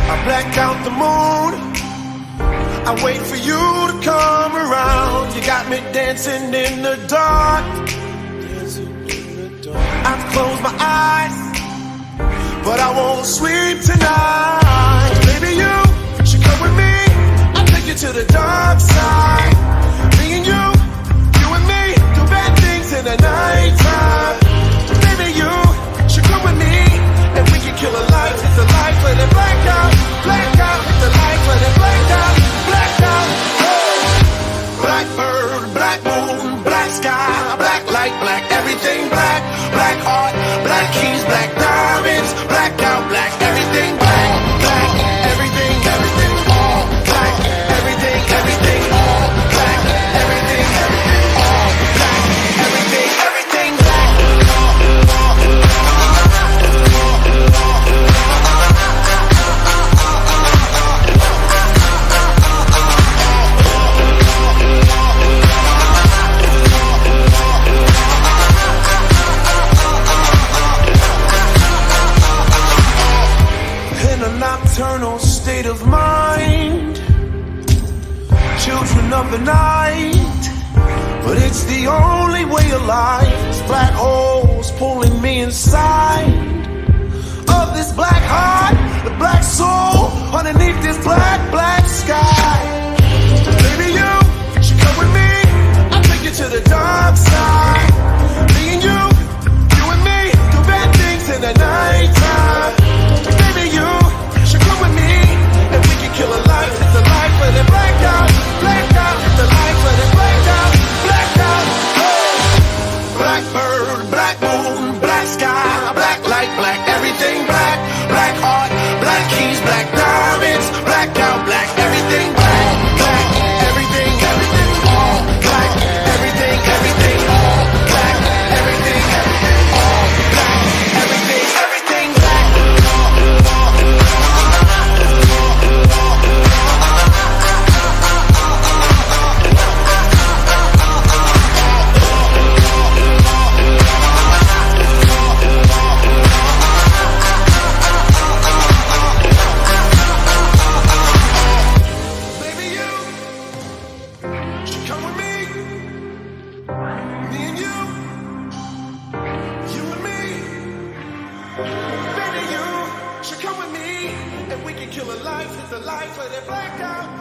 I black out the moon. I wait for you to come around. You got me dancing in the dark. I close my eyes, but I won't sleep tonight. Baby, you should come with me. I'll take you to the dark side. Me and you and me, do bad things in the nighttime. Baby, you should come with me, and we can kill a life, hit the life, let it black out, hit the life, let it black out, hey. Blackbird, black moon, black sky, black light, black everything black, black heart, black keys, black diamonds, black out, black everything black, black everything, everything all black, everything, everything all black, everything, everything all black, everything, everything black. In a nocturnal state of mind, children of the night, but it's the only way of life. It's black holes pulling me inside of this black heart, the black soul underneath this black, black sky. Baby, you should come with me. I'll take you to the dark side. Me and you and me, do bad things in the nighttime. Baby, you should come with me, and we can kill a life, hit the life, let it black out, hit the life, let it black out, hey. Blackbird, black moon, black sky, black light, black everything black, black heart, black keys, black diamonds, black out, black everything black, black everything, everything all black, everything, everything all black, everything, everything all black, everything, everything black. Baby, you should come with me. Me and you and me. Baby, you should come with me, and we can kill a life, hit the life, let it black out.